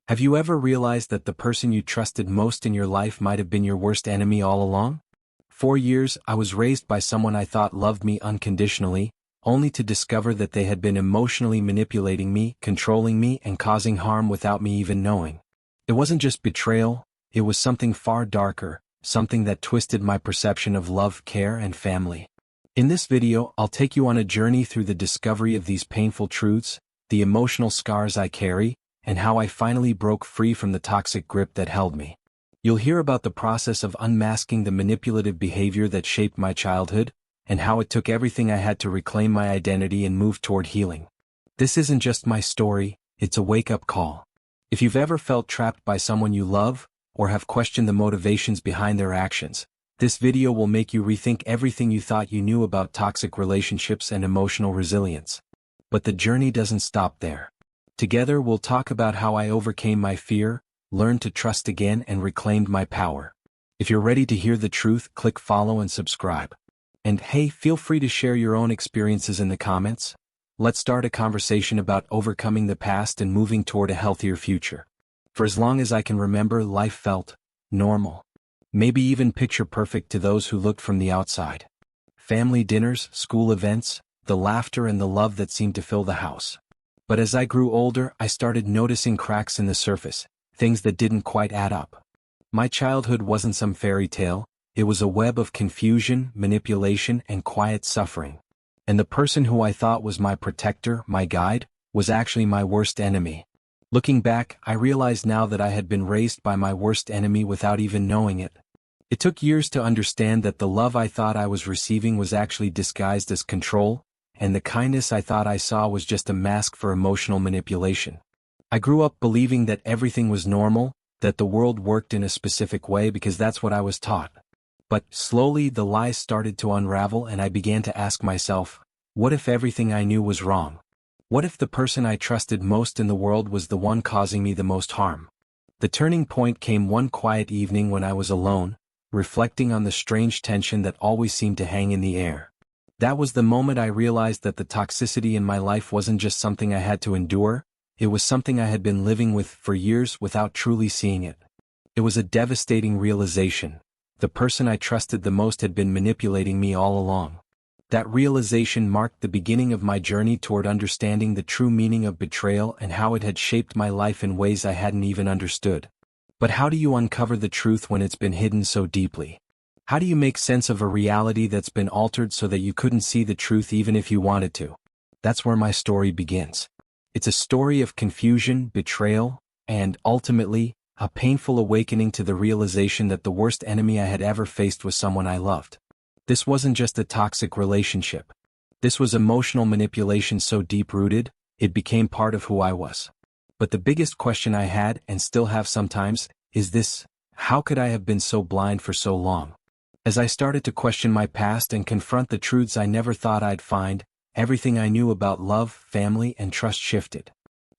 Have you ever realized that the person you trusted most in your life might have been your worst enemy all along? For years, I was raised by someone I thought loved me unconditionally, only to discover that they had been emotionally manipulating me, controlling me, and causing harm without me even knowing. It wasn't just betrayal, it was something far darker, something that twisted my perception of love, care, and family. In this video, I'll take you on a journey through the discovery of these painful truths, the emotional scars I carry, and how I finally broke free from the toxic grip that held me. You'll hear about the process of unmasking the manipulative behavior that shaped my childhood, and how it took everything I had to reclaim my identity and move toward healing. This isn't just my story, it's a wake-up call. If you've ever felt trapped by someone you love, or have questioned the motivations behind their actions, this video will make you rethink everything you thought you knew about toxic relationships and emotional resilience. But the journey doesn't stop there. Together we'll talk about how I overcame my fear, learned to trust again, and reclaimed my power. If you're ready to hear the truth, click follow and subscribe. And hey, feel free to share your own experiences in the comments. Let's start a conversation about overcoming the past and moving toward a healthier future. For as long as I can remember, life felt normal. Maybe even picture perfect to those who looked from the outside. Family dinners, school events, the laughter and the love that seemed to fill the house. But as I grew older, I started noticing cracks in the surface, things that didn't quite add up. My childhood wasn't some fairy tale, it was a web of confusion, manipulation, and quiet suffering. And the person who I thought was my protector, my guide, was actually my worst enemy. Looking back, I realized now that I had been raised by my worst enemy without even knowing it. It took years to understand that the love I thought I was receiving was actually disguised as control, and the kindness I thought I saw was just a mask for emotional manipulation. I grew up believing that everything was normal, that the world worked in a specific way because that's what I was taught. But slowly the lies started to unravel and I began to ask myself, what if everything I knew was wrong? What if the person I trusted most in the world was the one causing me the most harm? The turning point came one quiet evening when I was alone, reflecting on the strange tension that always seemed to hang in the air. That was the moment I realized that the toxicity in my life wasn't just something I had to endure, it was something I had been living with for years without truly seeing it. It was a devastating realization. The person I trusted the most had been manipulating me all along. That realization marked the beginning of my journey toward understanding the true meaning of betrayal and how it had shaped my life in ways I hadn't even understood. But how do you uncover the truth when it's been hidden so deeply? How do you make sense of a reality that's been altered so that you couldn't see the truth even if you wanted to? That's where my story begins. It's a story of confusion, betrayal, and, ultimately, a painful awakening to the realization that the worst enemy I had ever faced was someone I loved. This wasn't just a toxic relationship. This was emotional manipulation so deep-rooted, it became part of who I was. But the biggest question I had, and still have sometimes, is this: how could I have been so blind for so long? As I started to question my past and confront the truths I never thought I'd find, everything I knew about love, family, and trust shifted.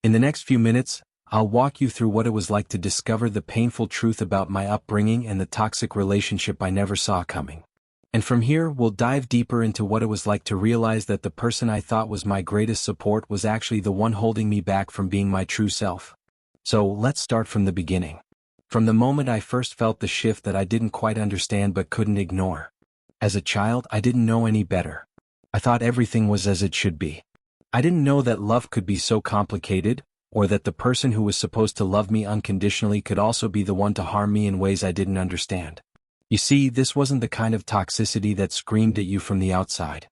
In the next few minutes, I'll walk you through what it was like to discover the painful truth about my upbringing and the toxic relationship I never saw coming. And from here, we'll dive deeper into what it was like to realize that the person I thought was my greatest support was actually the one holding me back from being my true self. So let's start from the beginning. From the moment I first felt the shift that I didn't quite understand but couldn't ignore. As a child, I didn't know any better. I thought everything was as it should be. I didn't know that love could be so complicated, or that the person who was supposed to love me unconditionally could also be the one to harm me in ways I didn't understand. You see, this wasn't the kind of toxicity that screamed at you from the outside.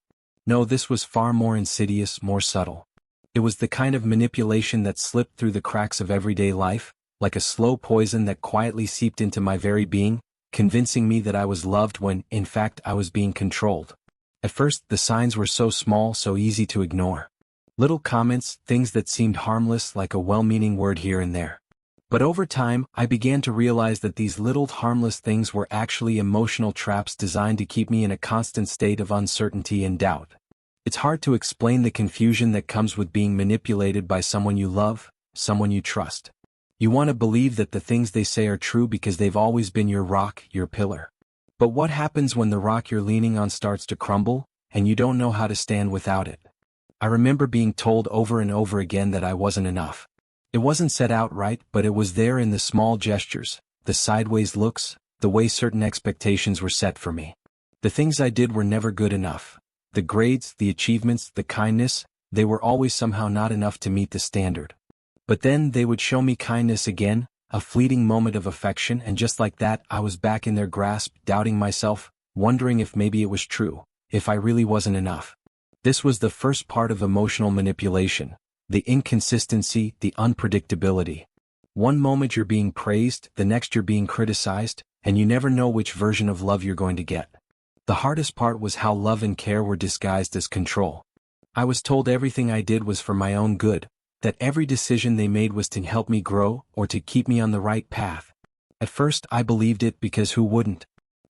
No, this was far more insidious, more subtle. It was the kind of manipulation that slipped through the cracks of everyday life, like a slow poison that quietly seeped into my very being, convincing me that I was loved when, in fact, I was being controlled. At first, the signs were so small, so easy to ignore. Little comments, things that seemed harmless, like a well-meaning word here and there. But over time, I began to realize that these little harmless things were actually emotional traps designed to keep me in a constant state of uncertainty and doubt. It's hard to explain the confusion that comes with being manipulated by someone you love, someone you trust. You want to believe that the things they say are true because they've always been your rock, your pillar. But what happens when the rock you're leaning on starts to crumble, and you don't know how to stand without it? I remember being told over and over again that I wasn't enough. It wasn't said outright, but it was there in the small gestures, the sideways looks, the way certain expectations were set for me. The things I did were never good enough. The grades, the achievements, the kindness, they were always somehow not enough to meet the standard. But then they would show me kindness again, a fleeting moment of affection, and just like that I was back in their grasp, doubting myself, wondering if maybe it was true, if I really wasn't enough. This was the first part of emotional manipulation, the inconsistency, the unpredictability. One moment you're being praised, the next you're being criticized, and you never know which version of love you're going to get. The hardest part was how love and care were disguised as control. I was told everything I did was for my own good, that every decision they made was to help me grow or to keep me on the right path. At first I believed it because who wouldn't?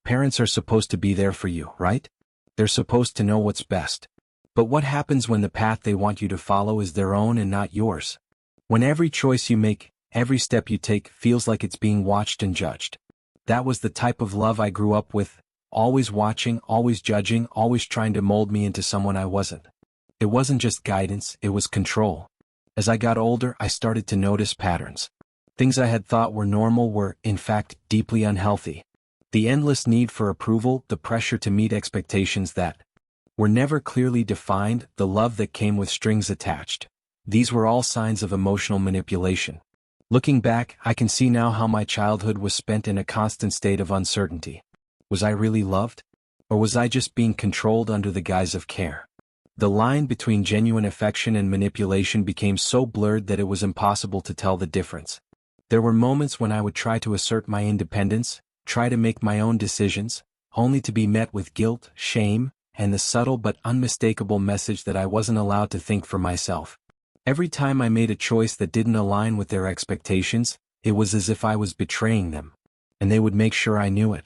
Parents are supposed to be there for you, right? They're supposed to know what's best. But what happens when the path they want you to follow is their own and not yours? When every choice you make, every step you take feels like it's being watched and judged. That was the type of love I grew up with, always watching, always judging, always trying to mold me into someone I wasn't. It wasn't just guidance, it was control. As I got older, I started to notice patterns. Things I had thought were normal were, in fact, deeply unhealthy. The endless need for approval, the pressure to meet expectations that were never clearly defined, the love that came with strings attached. These were all signs of emotional manipulation. Looking back, I can see now how my childhood was spent in a constant state of uncertainty. Was I really loved? Or was I just being controlled under the guise of care? The line between genuine affection and manipulation became so blurred that it was impossible to tell the difference. There were moments when I would try to assert my independence, try to make my own decisions, only to be met with guilt, shame, and the subtle but unmistakable message that I wasn't allowed to think for myself. Every time I made a choice that didn't align with their expectations, it was as if I was betraying them. And they would make sure I knew it.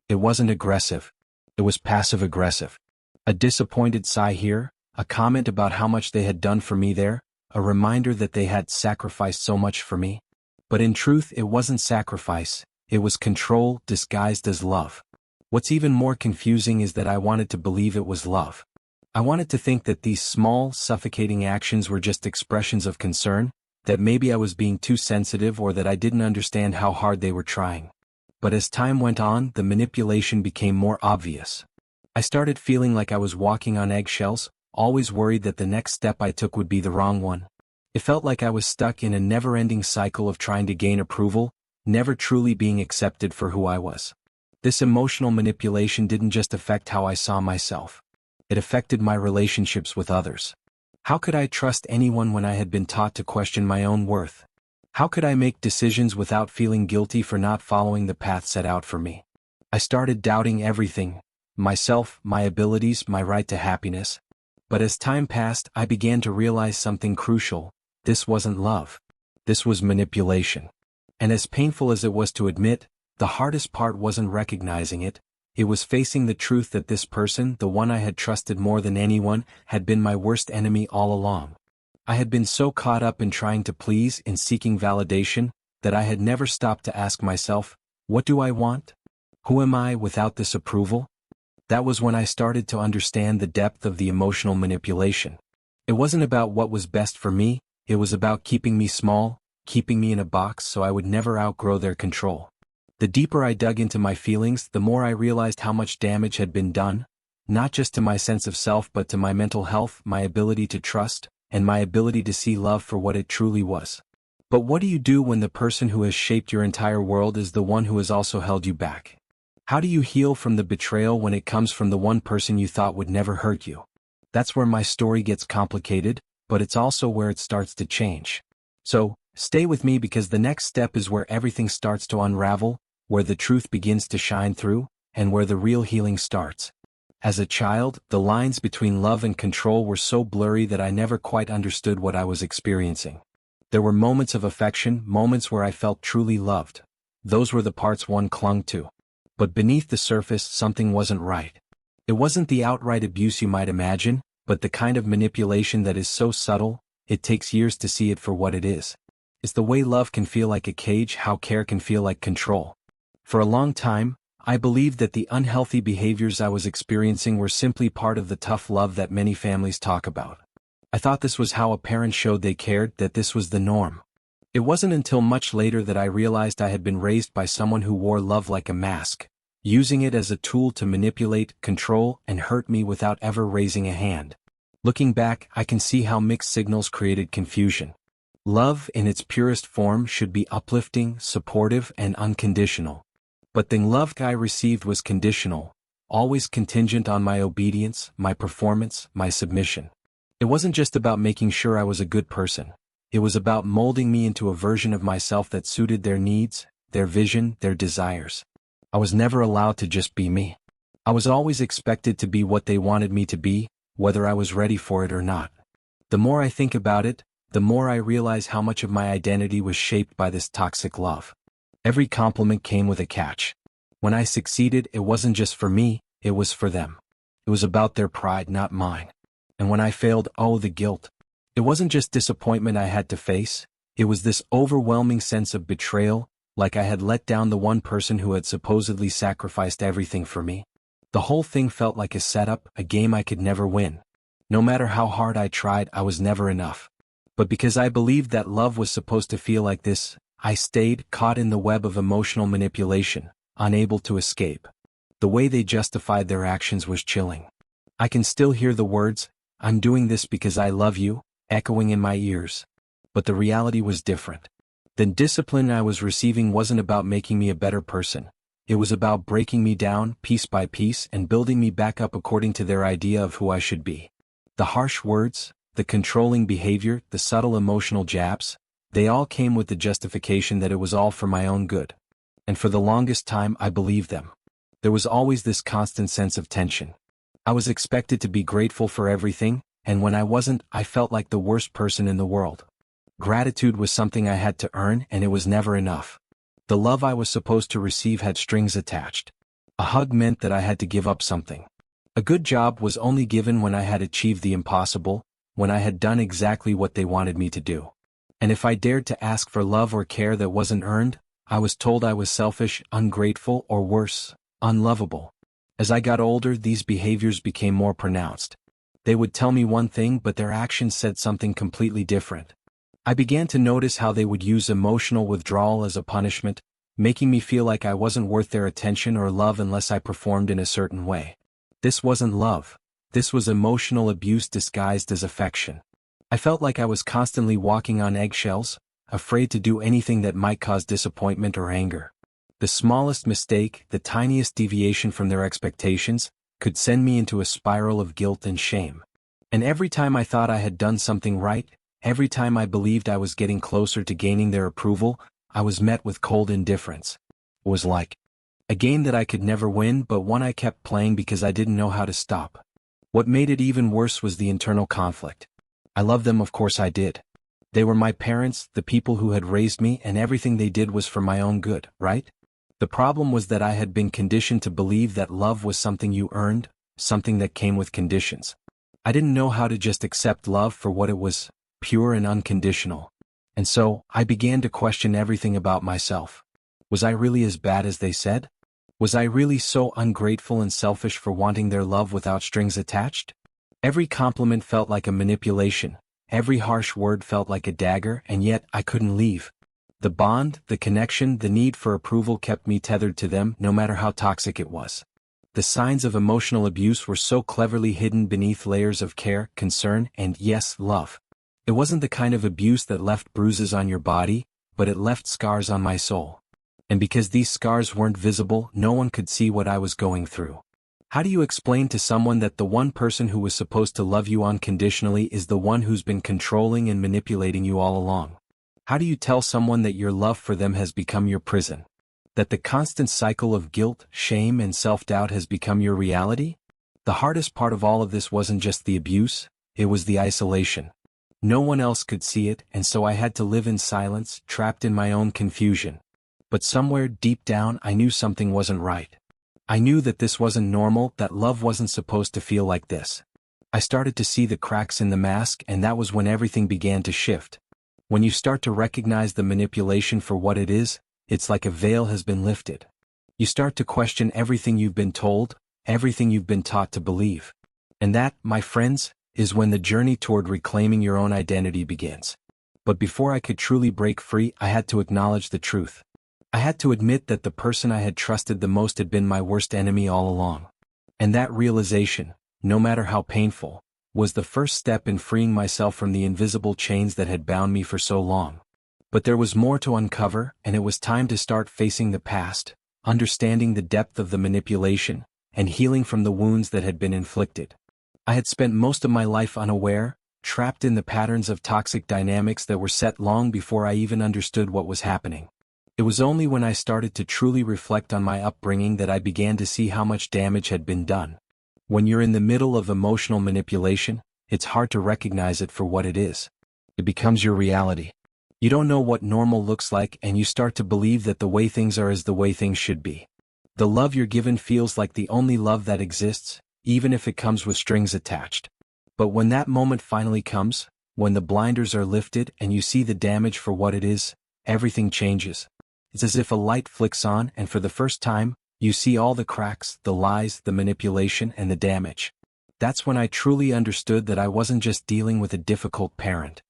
It wasn't aggressive. It was passive-aggressive. A disappointed sigh here, a comment about how much they had done for me there, a reminder that they had sacrificed so much for me. But in truth, it wasn't sacrifice, it was control disguised as love. What's even more confusing is that I wanted to believe it was love. I wanted to think that these small, suffocating actions were just expressions of concern, that maybe I was being too sensitive or that I didn't understand how hard they were trying. But as time went on, the manipulation became more obvious. I started feeling like I was walking on eggshells, always worried that the next step I took would be the wrong one. It felt like I was stuck in a never-ending cycle of trying to gain approval, never truly being accepted for who I was. This emotional manipulation didn't just affect how I saw myself. It affected my relationships with others. How could I trust anyone when I had been taught to question my own worth? How could I make decisions without feeling guilty for not following the path set out for me? I started doubting everything, myself, my abilities, my right to happiness. But as time passed, I began to realize something crucial. This wasn't love. This was manipulation. And as painful as it was to admit, the hardest part wasn't recognizing it. It was facing the truth that this person, the one I had trusted more than anyone, had been my worst enemy all along. I had been so caught up in trying to please, in seeking validation, that I had never stopped to ask myself, what do I want? Who am I without this approval? That was when I started to understand the depth of the emotional manipulation. It wasn't about what was best for me, it was about keeping me small, keeping me in a box so I would never outgrow their control. The deeper I dug into my feelings, the more I realized how much damage had been done, not just to my sense of self but to my mental health, my ability to trust, and my ability to see love for what it truly was. But what do you do when the person who has shaped your entire world is the one who has also held you back? How do you heal from the betrayal when it comes from the one person you thought would never hurt you? That's where my story gets complicated, but it's also where it starts to change. So, stay with me because the next step is where everything starts to unravel, where the truth begins to shine through, and where the real healing starts. As a child, the lines between love and control were so blurry that I never quite understood what I was experiencing. There were moments of affection, moments where I felt truly loved. Those were the parts one clung to. But beneath the surface, something wasn't right. It wasn't the outright abuse you might imagine, but the kind of manipulation that is so subtle, it takes years to see it for what it is. It's the way love can feel like a cage, how care can feel like control. For a long time, I believed that the unhealthy behaviors I was experiencing were simply part of the tough love that many families talk about. I thought this was how a parent showed they cared, that this was the norm. It wasn't until much later that I realized I had been raised by someone who wore love like a mask, using it as a tool to manipulate, control, and hurt me without ever raising a hand. Looking back, I can see how mixed signals created confusion. Love in its purest form should be uplifting, supportive, and unconditional. But the love I received was conditional, always contingent on my obedience, my performance, my submission. It wasn't just about making sure I was a good person. It was about molding me into a version of myself that suited their needs, their vision, their desires. I was never allowed to just be me. I was always expected to be what they wanted me to be, whether I was ready for it or not. The more I think about it, the more I realize how much of my identity was shaped by this toxic love. Every compliment came with a catch. When I succeeded, it wasn't just for me, it was for them. It was about their pride, not mine. And when I failed, oh, the guilt. It wasn't just disappointment I had to face, it was this overwhelming sense of betrayal, like I had let down the one person who had supposedly sacrificed everything for me. The whole thing felt like a setup, a game I could never win. No matter how hard I tried, I was never enough. But because I believed that love was supposed to feel like this, I stayed caught in the web of emotional manipulation, unable to escape. The way they justified their actions was chilling. I can still hear the words, "I'm doing this because I love you," echoing in my ears. But the reality was different. The discipline I was receiving wasn't about making me a better person. It was about breaking me down, piece by piece, and building me back up according to their idea of who I should be. The harsh words, the controlling behavior, the subtle emotional jabs, they all came with the justification that it was all for my own good. And for the longest time I believed them. There was always this constant sense of tension. I was expected to be grateful for everything, and when I wasn't, I felt like the worst person in the world. Gratitude was something I had to earn, and it was never enough. The love I was supposed to receive had strings attached. A hug meant that I had to give up something. A good job was only given when I had achieved the impossible, when I had done exactly what they wanted me to do. And if I dared to ask for love or care that wasn't earned, I was told I was selfish, ungrateful, or worse, unlovable. As I got older, these behaviors became more pronounced. They would tell me one thing, but their actions said something completely different. I began to notice how they would use emotional withdrawal as a punishment, making me feel like I wasn't worth their attention or love unless I performed in a certain way. This wasn't love. This was emotional abuse disguised as affection. I felt like I was constantly walking on eggshells, afraid to do anything that might cause disappointment or anger. The smallest mistake, the tiniest deviation from their expectations, could send me into a spiral of guilt and shame. And every time I thought I had done something right, every time I believed I was getting closer to gaining their approval, I was met with cold indifference. It was like a game that I could never win, but one I kept playing because I didn't know how to stop. What made it even worse was the internal conflict. I loved them, of course I did. They were my parents, the people who had raised me, and everything they did was for my own good, right? The problem was that I had been conditioned to believe that love was something you earned, something that came with conditions. I didn't know how to just accept love for what it was, pure and unconditional. And so, I began to question everything about myself. Was I really as bad as they said? Was I really so ungrateful and selfish for wanting their love without strings attached? Every compliment felt like a manipulation, every harsh word felt like a dagger, and yet I couldn't leave. The bond, the connection, the need for approval kept me tethered to them, no matter how toxic it was. The signs of emotional abuse were so cleverly hidden beneath layers of care, concern, and, yes, love. It wasn't the kind of abuse that left bruises on your body, but it left scars on my soul. And because these scars weren't visible, no one could see what I was going through. How do you explain to someone that the one person who was supposed to love you unconditionally is the one who's been controlling and manipulating you all along? How do you tell someone that your love for them has become your prison? That the constant cycle of guilt, shame, and self-doubt has become your reality? The hardest part of all of this wasn't just the abuse, it was the isolation. No one else could see it, and so I had to live in silence, trapped in my own confusion. But somewhere deep down I knew something wasn't right. I knew that this wasn't normal, that love wasn't supposed to feel like this. I started to see the cracks in the mask, and that was when everything began to shift. When you start to recognize the manipulation for what it is, it's like a veil has been lifted. You start to question everything you've been told, everything you've been taught to believe. And that, my friends, is when the journey toward reclaiming your own identity begins. But before I could truly break free, I had to acknowledge the truth. I had to admit that the person I had trusted the most had been my worst enemy all along. And that realization, no matter how painful, was the first step in freeing myself from the invisible chains that had bound me for so long. But there was more to uncover, and it was time to start facing the past, understanding the depth of the manipulation, and healing from the wounds that had been inflicted. I had spent most of my life unaware, trapped in the patterns of toxic dynamics that were set long before I even understood what was happening. It was only when I started to truly reflect on my upbringing that I began to see how much damage had been done. When you're in the middle of emotional manipulation, it's hard to recognize it for what it is. It becomes your reality. You don't know what normal looks like, and you start to believe that the way things are is the way things should be. The love you're given feels like the only love that exists, even if it comes with strings attached. But when that moment finally comes, when the blinders are lifted and you see the damage for what it is, everything changes. It's as if a light flicks on, and for the first time, you see all the cracks, the lies, the manipulation, and the damage. That's when I truly understood that I wasn't just dealing with a difficult parent.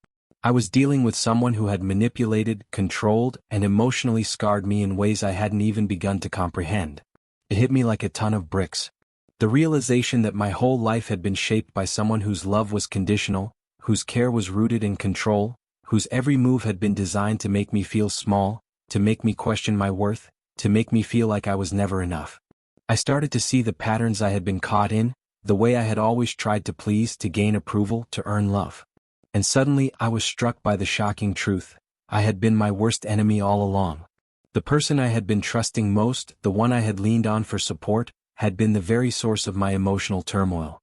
I was dealing with someone who had manipulated, controlled, and emotionally scarred me in ways I hadn't even begun to comprehend. It hit me like a ton of bricks. The realization that my whole life had been shaped by someone whose love was conditional, whose care was rooted in control, whose every move had been designed to make me feel small, to make me question my worth, to make me feel like I was never enough. I started to see the patterns I had been caught in, the way I had always tried to please, to gain approval, to earn love. And suddenly I was struck by the shocking truth. I had been my worst enemy all along. The person I had been trusting most, the one I had leaned on for support, had been the very source of my emotional turmoil.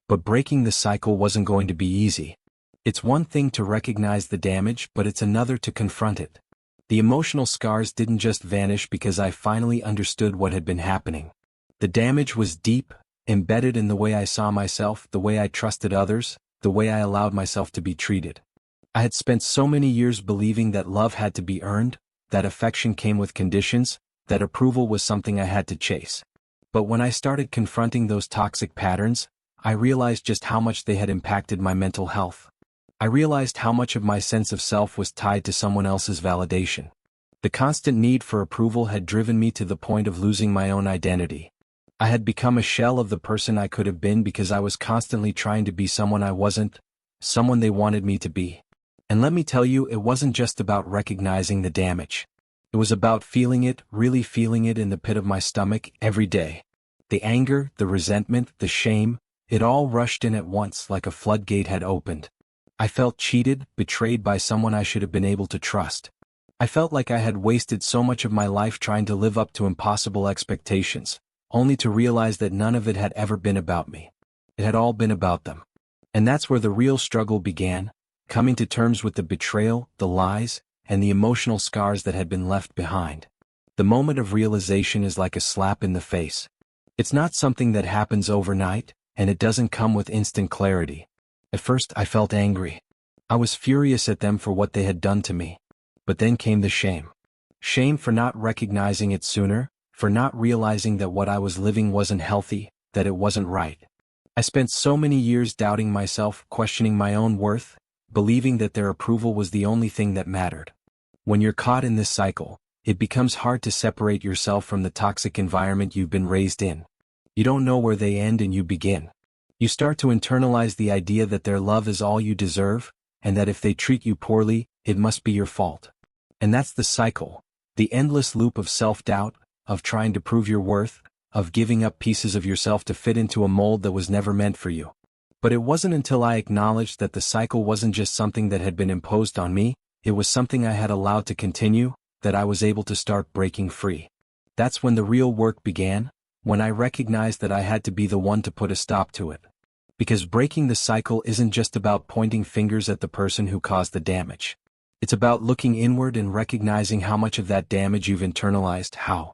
But breaking the cycle wasn't going to be easy. It's one thing to recognize the damage, but it's another to confront it. The emotional scars didn't just vanish because I finally understood what had been happening. The damage was deep, embedded in the way I saw myself, the way I trusted others, the way I allowed myself to be treated. I had spent so many years believing that love had to be earned, that affection came with conditions, that approval was something I had to chase. But when I started confronting those toxic patterns, I realized just how much they had impacted my mental health. I realized how much of my sense of self was tied to someone else's validation. The constant need for approval had driven me to the point of losing my own identity. I had become a shell of the person I could have been because I was constantly trying to be someone I wasn't, someone they wanted me to be. And let me tell you, it wasn't just about recognizing the damage. It was about feeling it, really feeling it in the pit of my stomach every day. The anger, the resentment, the shame, it all rushed in at once like a floodgate had opened. I felt cheated, betrayed by someone I should have been able to trust. I felt like I had wasted so much of my life trying to live up to impossible expectations, only to realize that none of it had ever been about me. It had all been about them. And that's where the real struggle began, coming to terms with the betrayal, the lies, and the emotional scars that had been left behind. The moment of realization is like a slap in the face. It's not something that happens overnight, and it doesn't come with instant clarity. At first I felt angry. I was furious at them for what they had done to me. But then came the shame. Shame for not recognizing it sooner, for not realizing that what I was living wasn't healthy, that it wasn't right. I spent so many years doubting myself, questioning my own worth, believing that their approval was the only thing that mattered. When you're caught in this cycle, it becomes hard to separate yourself from the toxic environment you've been raised in. You don't know where they end and you begin. You start to internalize the idea that their love is all you deserve, and that if they treat you poorly, it must be your fault. And that's the cycle, the endless loop of self-doubt, of trying to prove your worth, of giving up pieces of yourself to fit into a mold that was never meant for you. But it wasn't until I acknowledged that the cycle wasn't just something that had been imposed on me, it was something I had allowed to continue, that I was able to start breaking free. That's when the real work began, when I recognized that I had to be the one to put a stop to it. Because breaking the cycle isn't just about pointing fingers at the person who caused the damage. It's about looking inward and recognizing how much of that damage you've internalized, how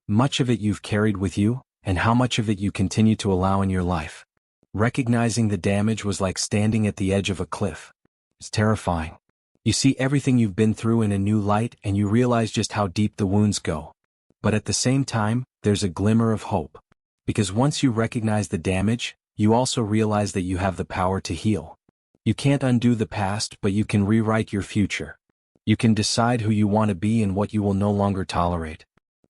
much of it you've carried with you, and how much of it you continue to allow in your life. Recognizing the damage was like standing at the edge of a cliff. It's terrifying. You see everything you've been through in a new light and you realize just how deep the wounds go. But at the same time, there's a glimmer of hope. Because once you recognize the damage, you also realize that you have the power to heal. You can't undo the past, but you can rewrite your future. You can decide who you want to be and what you will no longer tolerate.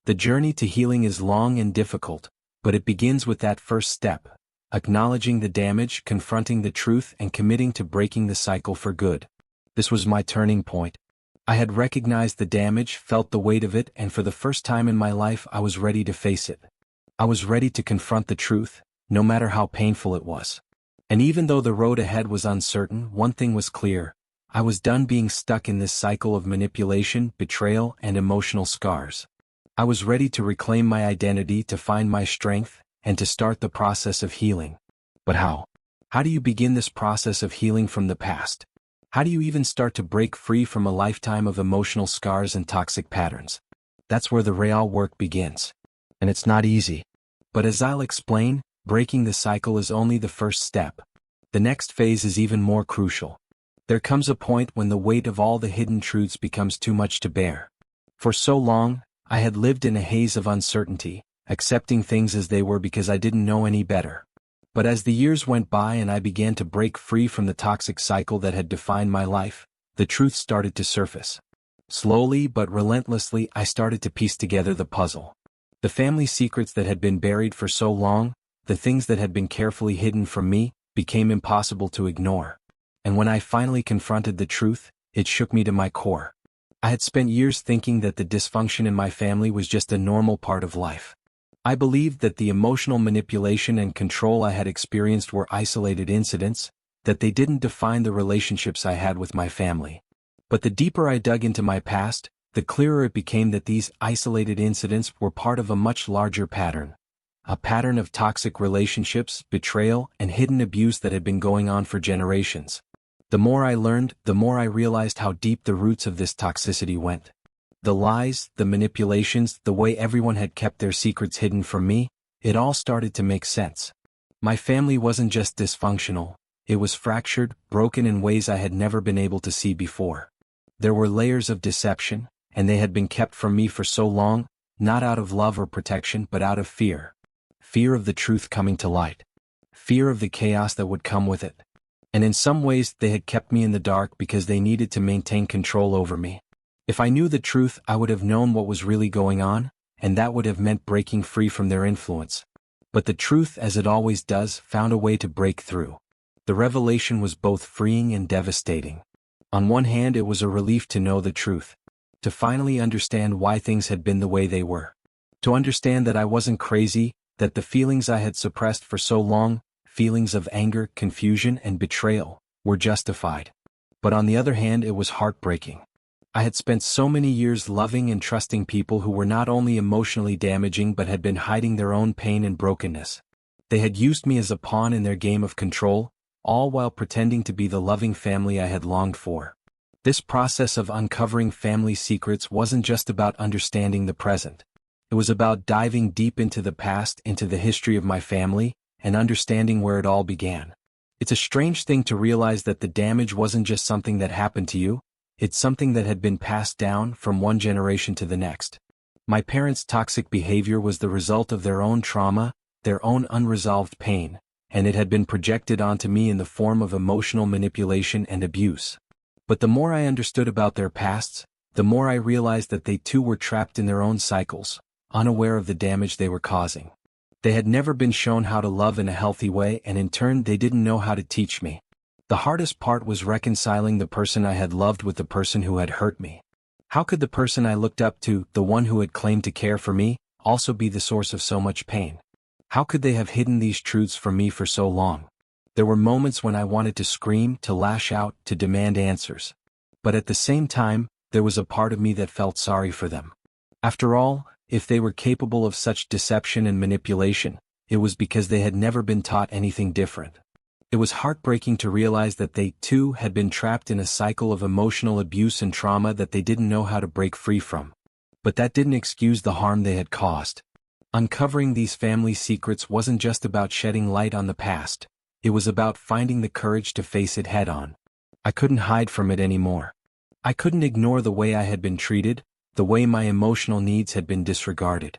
The journey to healing is long and difficult, but it begins with that first step: acknowledging the damage, confronting the truth, and committing to breaking the cycle for good. This was my turning point. I had recognized the damage, felt the weight of it, and for the first time in my life I was ready to face it. I was ready to confront the truth, no matter how painful it was. And even though the road ahead was uncertain, one thing was clear: I was done being stuck in this cycle of manipulation, betrayal, and emotional scars. I was ready to reclaim my identity, to find my strength, and to start the process of healing. But how? How do you begin this process of healing from the past? How do you even start to break free from a lifetime of emotional scars and toxic patterns? That's where the real work begins. And it's not easy. But as I'll explain, breaking the cycle is only the first step. The next phase is even more crucial. There comes a point when the weight of all the hidden truths becomes too much to bear. For so long, I had lived in a haze of uncertainty, accepting things as they were because I didn't know any better. But as the years went by and I began to break free from the toxic cycle that had defined my life, the truth started to surface. Slowly but relentlessly, I started to piece together the puzzle. The family secrets that had been buried for so long, the things that had been carefully hidden from me, became impossible to ignore. And when I finally confronted the truth, it shook me to my core. I had spent years thinking that the dysfunction in my family was just a normal part of life. I believed that the emotional manipulation and control I had experienced were isolated incidents, that they didn't define the relationships I had with my family. But the deeper I dug into my past, the clearer it became that these isolated incidents were part of a much larger pattern. A pattern of toxic relationships, betrayal, and hidden abuse that had been going on for generations. The more I learned, the more I realized how deep the roots of this toxicity went. The lies, the manipulations, the way everyone had kept their secrets hidden from me, it all started to make sense. My family wasn't just dysfunctional, it was fractured, broken in ways I had never been able to see before. There were layers of deception, and they had been kept from me for so long, not out of love or protection but out of fear. Fear of the truth coming to light. Fear of the chaos that would come with it. And in some ways they had kept me in the dark because they needed to maintain control over me. If I knew the truth, I would have known what was really going on, and that would have meant breaking free from their influence. But the truth, as it always does, found a way to break through. The revelation was both freeing and devastating. On one hand, it was a relief to know the truth. To finally understand why things had been the way they were. To understand that I wasn't crazy, that the feelings I had suppressed for so long, feelings of anger, confusion, and betrayal, were justified. But on the other hand, it was heartbreaking. I had spent so many years loving and trusting people who were not only emotionally damaging but had been hiding their own pain and brokenness. They had used me as a pawn in their game of control, all while pretending to be the loving family I had longed for. This process of uncovering family secrets wasn't just about understanding the present. It was about diving deep into the past, into the history of my family, and understanding where it all began. It's a strange thing to realize that the damage wasn't just something that happened to you, it's something that had been passed down from one generation to the next. My parents' toxic behavior was the result of their own trauma, their own unresolved pain, and it had been projected onto me in the form of emotional manipulation and abuse. But the more I understood about their pasts, the more I realized that they too were trapped in their own cycles, unaware of the damage they were causing. They had never been shown how to love in a healthy way, and in turn they didn't know how to teach me. The hardest part was reconciling the person I had loved with the person who had hurt me. How could the person I looked up to, the one who had claimed to care for me, also be the source of so much pain? How could they have hidden these truths from me for so long? There were moments when I wanted to scream, to lash out, to demand answers. But at the same time, there was a part of me that felt sorry for them. After all, if they were capable of such deception and manipulation, it was because they had never been taught anything different. It was heartbreaking to realize that they, too, had been trapped in a cycle of emotional abuse and trauma that they didn't know how to break free from. But that didn't excuse the harm they had caused. Uncovering these family secrets wasn't just about shedding light on the past. It was about finding the courage to face it head-on. I couldn't hide from it anymore. I couldn't ignore the way I had been treated, the way my emotional needs had been disregarded.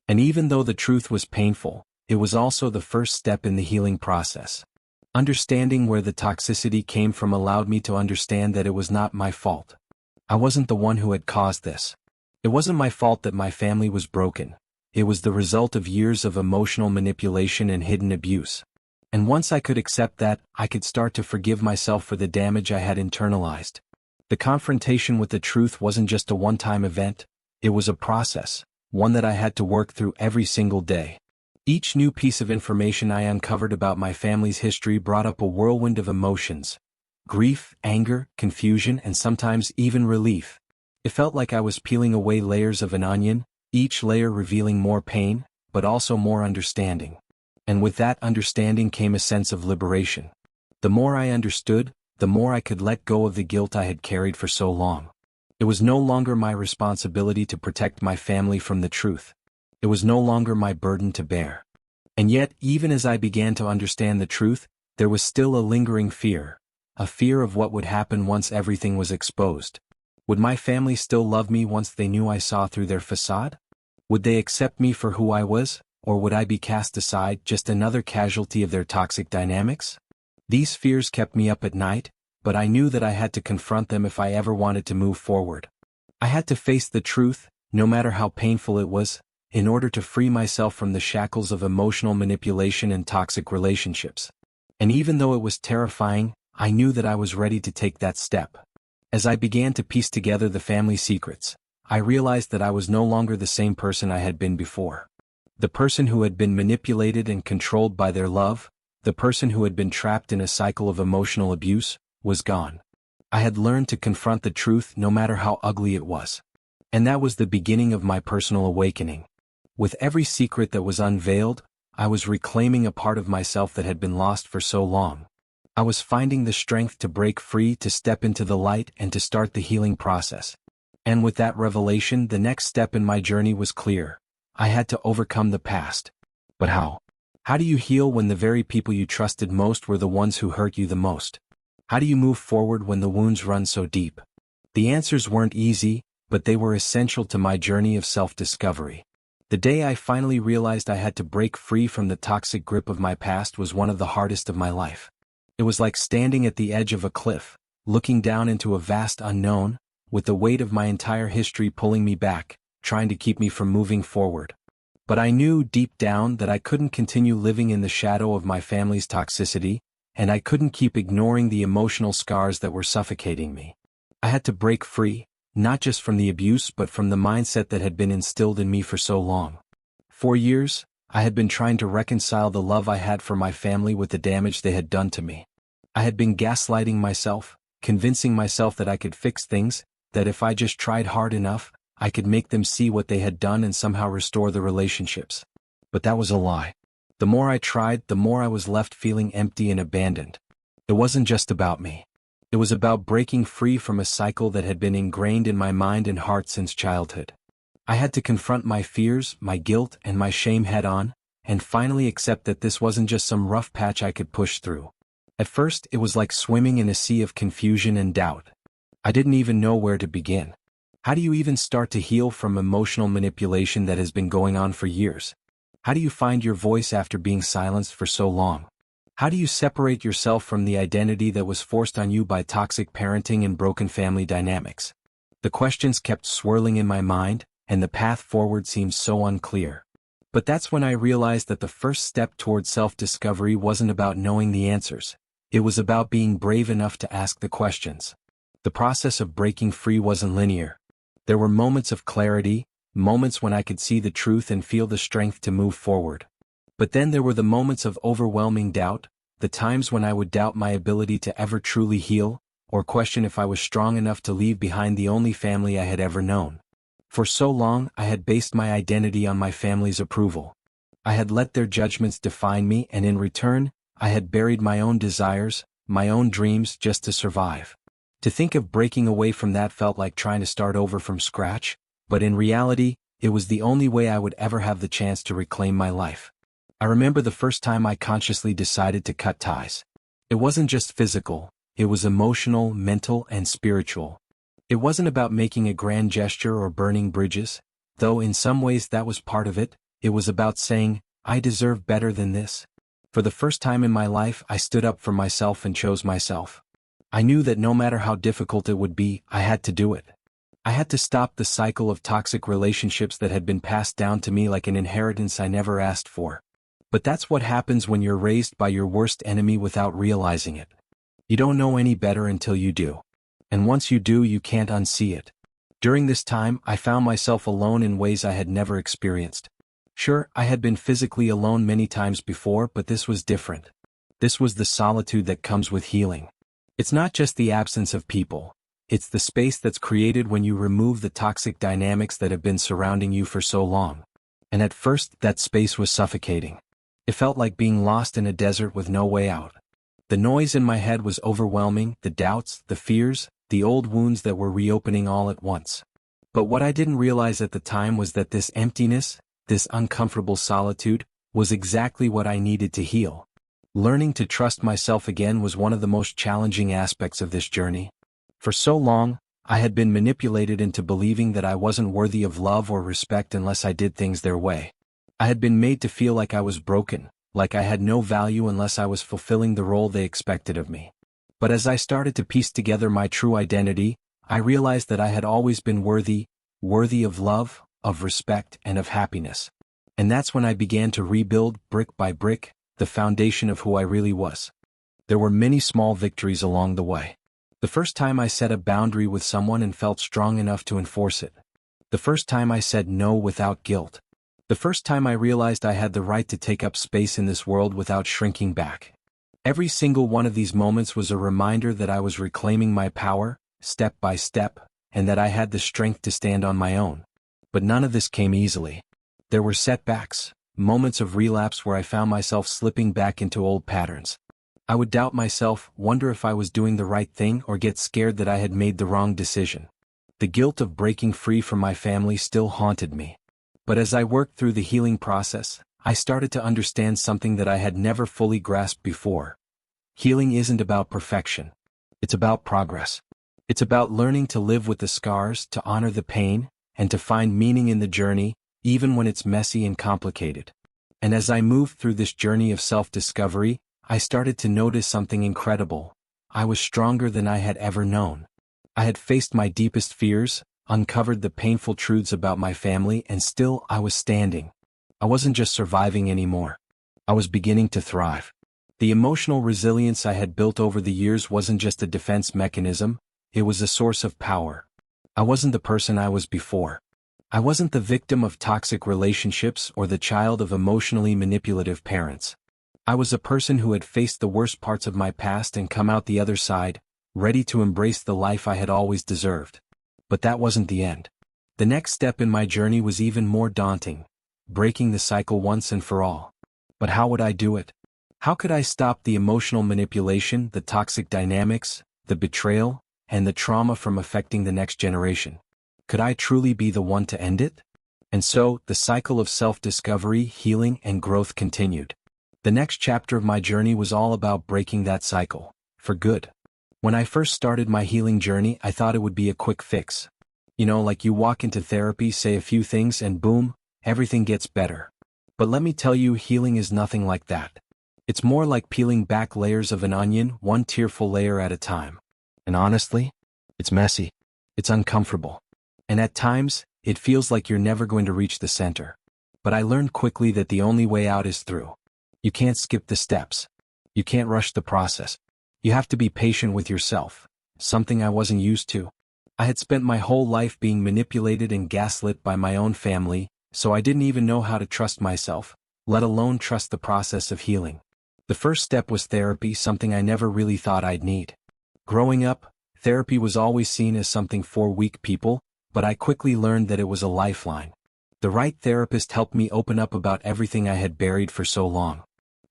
And even though the truth was painful, it was also the first step in the healing process. Understanding where the toxicity came from allowed me to understand that it was not my fault. I wasn't the one who had caused this. It wasn't my fault that my family was broken. It was the result of years of emotional manipulation and hidden abuse. And once I could accept that, I could start to forgive myself for the damage I had internalized. The confrontation with the truth wasn't just a one-time event, it was a process, one that I had to work through every single day. Each new piece of information I uncovered about my family's history brought up a whirlwind of emotions: grief, anger, confusion, and sometimes even relief. It felt like I was peeling away layers of an onion, each layer revealing more pain, but also more understanding. And with that understanding came a sense of liberation. The more I understood, the more I could let go of the guilt I had carried for so long. It was no longer my responsibility to protect my family from the truth. It was no longer my burden to bear. And yet, even as I began to understand the truth, there was still a lingering fear. A fear of what would happen once everything was exposed. Would my family still love me once they knew I saw through their facade? Would they accept me for who I was, or would I be cast aside, just another casualty of their toxic dynamics? These fears kept me up at night, but I knew that I had to confront them if I ever wanted to move forward. I had to face the truth, no matter how painful it was, in order to free myself from the shackles of emotional manipulation and toxic relationships. And even though it was terrifying, I knew that I was ready to take that step. As I began to piece together the family secrets, I realized that I was no longer the same person I had been before. The person who had been manipulated and controlled by their love, the person who had been trapped in a cycle of emotional abuse, was gone. I had learned to confront the truth no matter how ugly it was. And that was the beginning of my personal awakening. With every secret that was unveiled, I was reclaiming a part of myself that had been lost for so long. I was finding the strength to break free, to step into the light, and to start the healing process. And with that revelation, the next step in my journey was clear. I had to overcome the past. But how? How do you heal when the very people you trusted most were the ones who hurt you the most? How do you move forward when the wounds run so deep? The answers weren't easy, but they were essential to my journey of self-discovery. The day I finally realized I had to break free from the toxic grip of my past was one of the hardest of my life. It was like standing at the edge of a cliff, looking down into a vast unknown, with the weight of my entire history pulling me back, trying to keep me from moving forward. But I knew deep down that I couldn't continue living in the shadow of my family's toxicity, and I couldn't keep ignoring the emotional scars that were suffocating me. I had to break free, not just from the abuse but from the mindset that had been instilled in me for so long. For years, I had been trying to reconcile the love I had for my family with the damage they had done to me. I had been gaslighting myself, convincing myself that I could fix things, that if I just tried hard enough, I could make them see what they had done and somehow restore the relationships. But that was a lie. The more I tried, the more I was left feeling empty and abandoned. It wasn't just about me. It was about breaking free from a cycle that had been ingrained in my mind and heart since childhood. I had to confront my fears, my guilt, and my shame head-on, and finally accept that this wasn't just some rough patch I could push through. At first, it was like swimming in a sea of confusion and doubt. I didn't even know where to begin. How do you even start to heal from emotional manipulation that has been going on for years? How do you find your voice after being silenced for so long? How do you separate yourself from the identity that was forced on you by toxic parenting and broken family dynamics? The questions kept swirling in my mind, and the path forward seemed so unclear. But that's when I realized that the first step toward self-discovery wasn't about knowing the answers. It was about being brave enough to ask the questions. The process of breaking free wasn't linear. There were moments of clarity, moments when I could see the truth and feel the strength to move forward. But then there were the moments of overwhelming doubt, the times when I would doubt my ability to ever truly heal, or question if I was strong enough to leave behind the only family I had ever known. For so long, I had based my identity on my family's approval. I had let their judgments define me, and in return, I had buried my own desires, my own dreams, just to survive. To think of breaking away from that felt like trying to start over from scratch, but in reality, it was the only way I would ever have the chance to reclaim my life. I remember the first time I consciously decided to cut ties. It wasn't just physical, it was emotional, mental, and spiritual. It wasn't about making a grand gesture or burning bridges, though in some ways that was part of it. It was about saying, I deserve better than this. For the first time in my life, I stood up for myself and chose myself. I knew that no matter how difficult it would be, I had to do it. I had to stop the cycle of toxic relationships that had been passed down to me like an inheritance I never asked for. But that's what happens when you're raised by your worst enemy without realizing it. You don't know any better until you do. And once you do, you can't unsee it. During this time, I found myself alone in ways I had never experienced. Sure, I had been physically alone many times before, but this was different. This was the solitude that comes with healing. It's not just the absence of people. It's the space that's created when you remove the toxic dynamics that have been surrounding you for so long. And at first, that space was suffocating. It felt like being lost in a desert with no way out. The noise in my head was overwhelming, the doubts, the fears, the old wounds that were reopening all at once. But what I didn't realize at the time was that this emptiness, this uncomfortable solitude, was exactly what I needed to heal. Learning to trust myself again was one of the most challenging aspects of this journey. For so long, I had been manipulated into believing that I wasn't worthy of love or respect unless I did things their way. I had been made to feel like I was broken, like I had no value unless I was fulfilling the role they expected of me. But as I started to piece together my true identity, I realized that I had always been worthy of love, of respect, and of happiness. And that's when I began to rebuild, brick by brick, the foundation of who I really was. There were many small victories along the way. The first time I set a boundary with someone and felt strong enough to enforce it. The first time I said no without guilt. The first time I realized I had the right to take up space in this world without shrinking back. Every single one of these moments was a reminder that I was reclaiming my power, step by step, and that I had the strength to stand on my own. But none of this came easily. There were setbacks, moments of relapse where I found myself slipping back into old patterns. I would doubt myself, wonder if I was doing the right thing, or get scared that I had made the wrong decision. The guilt of breaking free from my family still haunted me. But as I worked through the healing process, I started to understand something that I had never fully grasped before. Healing isn't about perfection. It's about progress. It's about learning to live with the scars, to honor the pain, and to find meaning in the journey, even when it's messy and complicated. And as I moved through this journey of self-discovery, I started to notice something incredible. I was stronger than I had ever known. I had faced my deepest fears, uncovered the painful truths about my family, and still I was standing. I wasn't just surviving anymore. I was beginning to thrive. The emotional resilience I had built over the years wasn't just a defense mechanism, it was a source of power. I wasn't the person I was before. I wasn't the victim of toxic relationships or the child of emotionally manipulative parents. I was a person who had faced the worst parts of my past and come out the other side, ready to embrace the life I had always deserved. But that wasn't the end. The next step in my journey was even more daunting, breaking the cycle once and for all. But how would I do it? How could I stop the emotional manipulation, the toxic dynamics, the betrayal, and the trauma from affecting the next generation? Could I truly be the one to end it? And so, the cycle of self-discovery, healing, and growth continued. The next chapter of my journey was all about breaking that cycle, for good. When I first started my healing journey, I thought it would be a quick fix. You know, like you walk into therapy, say a few things, and boom, everything gets better. But let me tell you, healing is nothing like that. It's more like peeling back layers of an onion, one tearful layer at a time. And honestly, it's messy. It's uncomfortable. And at times, it feels like you're never going to reach the center. But I learned quickly that the only way out is through. You can't skip the steps. You can't rush the process. You have to be patient with yourself, something I wasn't used to. I had spent my whole life being manipulated and gaslit by my own family, so I didn't even know how to trust myself, let alone trust the process of healing. The first step was therapy, something I never really thought I'd need. Growing up, therapy was always seen as something for weak people, but I quickly learned that it was a lifeline. The right therapist helped me open up about everything I had buried for so long.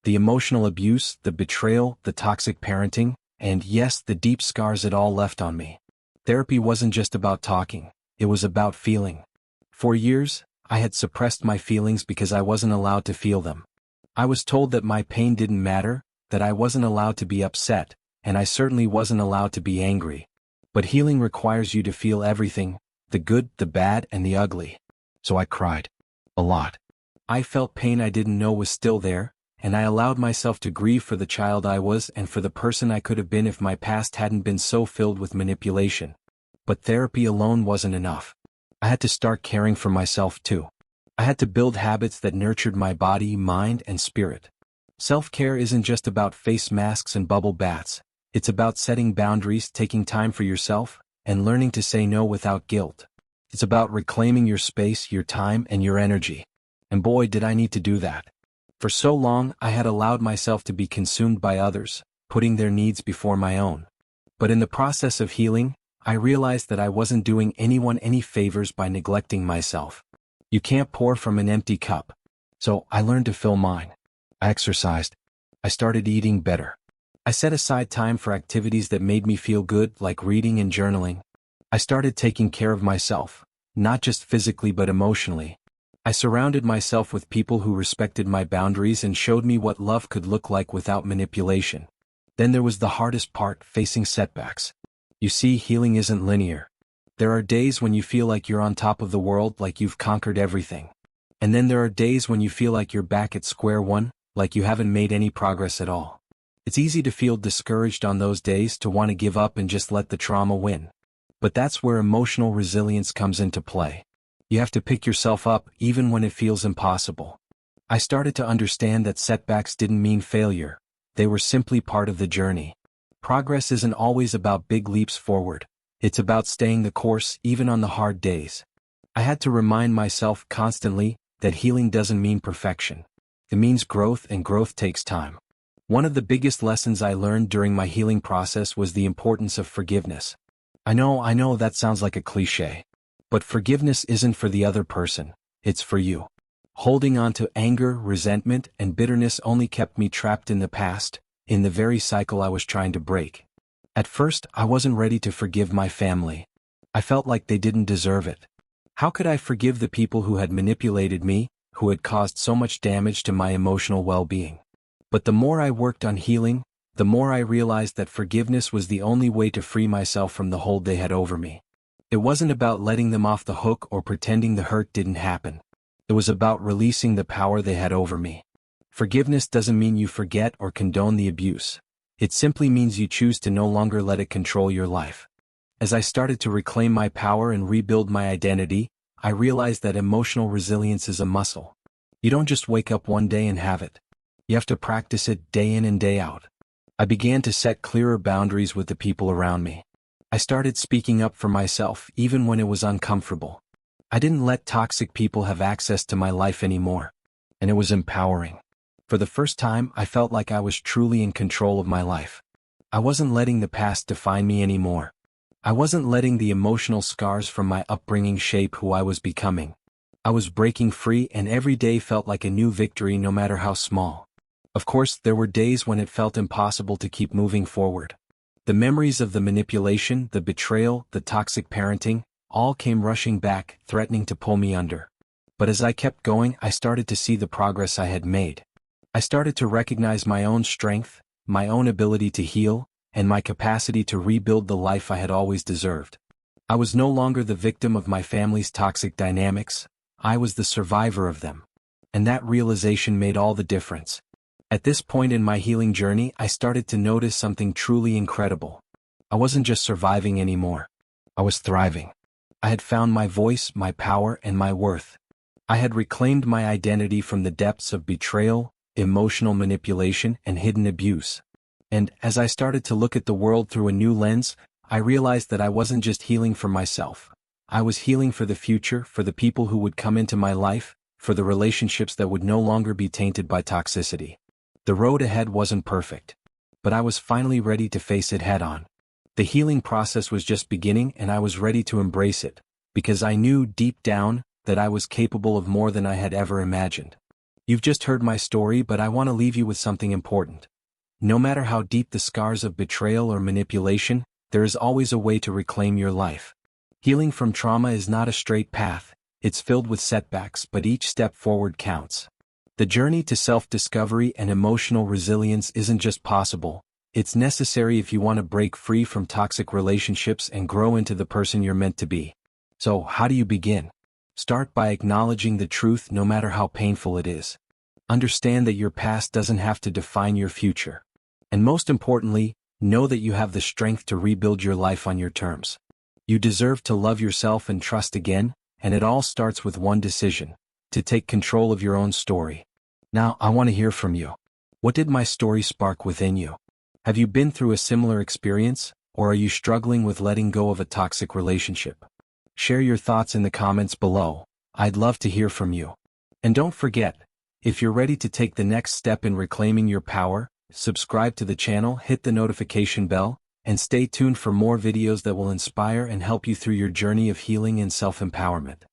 The emotional abuse, the betrayal, the toxic parenting, and yes, the deep scars it all left on me. Therapy wasn't just about talking, it was about feeling. For years, I had suppressed my feelings because I wasn't allowed to feel them. I was told that my pain didn't matter, that I wasn't allowed to be upset, and I certainly wasn't allowed to be angry. But healing requires you to feel everything, the good, the bad, and the ugly. So I cried. A lot. I felt pain I didn't know was still there, and I allowed myself to grieve for the child I was and for the person I could have been if my past hadn't been so filled with manipulation. But therapy alone wasn't enough. I had to start caring for myself too. I had to build habits that nurtured my body, mind, and spirit. Self-care isn't just about face masks and bubble baths. It's about setting boundaries, taking time for yourself, and learning to say no without guilt. It's about reclaiming your space, your time, and your energy. And boy, did I need to do that. For so long, I had allowed myself to be consumed by others, putting their needs before my own. But in the process of healing, I realized that I wasn't doing anyone any favors by neglecting myself. You can't pour from an empty cup. So I learned to fill mine. I exercised. I started eating better. I set aside time for activities that made me feel good, like reading and journaling. I started taking care of myself, not just physically but emotionally. I surrounded myself with people who respected my boundaries and showed me what love could look like without manipulation. Then there was the hardest part, facing setbacks. You see, healing isn't linear. There are days when you feel like you're on top of the world, like you've conquered everything. And then there are days when you feel like you're back at square one, like you haven't made any progress at all. It's easy to feel discouraged on those days, to want to give up and just let the trauma win. But that's where emotional resilience comes into play. You have to pick yourself up even when it feels impossible. I started to understand that setbacks didn't mean failure. They were simply part of the journey. Progress isn't always about big leaps forward. It's about staying the course even on the hard days. I had to remind myself constantly that healing doesn't mean perfection. It means growth, and growth takes time. One of the biggest lessons I learned during my healing process was the importance of forgiveness. I know that sounds like a cliché. But forgiveness isn't for the other person, it's for you. Holding on to anger, resentment, and bitterness only kept me trapped in the past, in the very cycle I was trying to break. At first, I wasn't ready to forgive my family. I felt like they didn't deserve it. How could I forgive the people who had manipulated me, who had caused so much damage to my emotional well-being? But the more I worked on healing, the more I realized that forgiveness was the only way to free myself from the hold they had over me. It wasn't about letting them off the hook or pretending the hurt didn't happen. It was about releasing the power they had over me. Forgiveness doesn't mean you forget or condone the abuse. It simply means you choose to no longer let it control your life. As I started to reclaim my power and rebuild my identity, I realized that emotional resilience is a muscle. You don't just wake up one day and have it. You have to practice it day in and day out. I began to set clearer boundaries with the people around me. I started speaking up for myself even when it was uncomfortable. I didn't let toxic people have access to my life anymore. And it was empowering. For the first time, I felt like I was truly in control of my life. I wasn't letting the past define me anymore. I wasn't letting the emotional scars from my upbringing shape who I was becoming. I was breaking free, and every day felt like a new victory, no matter how small. Of course, there were days when it felt impossible to keep moving forward. The memories of the manipulation, the betrayal, the toxic parenting, all came rushing back, threatening to pull me under. But as I kept going, I started to see the progress I had made. I started to recognize my own strength, my own ability to heal, and my capacity to rebuild the life I had always deserved. I was no longer the victim of my family's toxic dynamics. I was the survivor of them. And that realization made all the difference. At this point in my healing journey, I started to notice something truly incredible. I wasn't just surviving anymore. I was thriving. I had found my voice, my power, and my worth. I had reclaimed my identity from the depths of betrayal, emotional manipulation, and hidden abuse. And as I started to look at the world through a new lens, I realized that I wasn't just healing for myself. I was healing for the future, for the people who would come into my life, for the relationships that would no longer be tainted by toxicity. The road ahead wasn't perfect. But I was finally ready to face it head-on. The healing process was just beginning, and I was ready to embrace it, because I knew deep down that I was capable of more than I had ever imagined. You've just heard my story, but I want to leave you with something important. No matter how deep the scars of betrayal or manipulation, there is always a way to reclaim your life. Healing from trauma is not a straight path. It's filled with setbacks, but each step forward counts. The journey to self-discovery and emotional resilience isn't just possible, it's necessary if you want to break free from toxic relationships and grow into the person you're meant to be. So, how do you begin? Start by acknowledging the truth, no matter how painful it is. Understand that your past doesn't have to define your future. And most importantly, know that you have the strength to rebuild your life on your terms. You deserve to love yourself and trust again, and it all starts with one decision: to take control of your own story. Now, I want to hear from you. What did my story spark within you? Have you been through a similar experience, or are you struggling with letting go of a toxic relationship? Share your thoughts in the comments below. I'd love to hear from you. And don't forget, if you're ready to take the next step in reclaiming your power, subscribe to the channel, hit the notification bell, and stay tuned for more videos that will inspire and help you through your journey of healing and self-empowerment.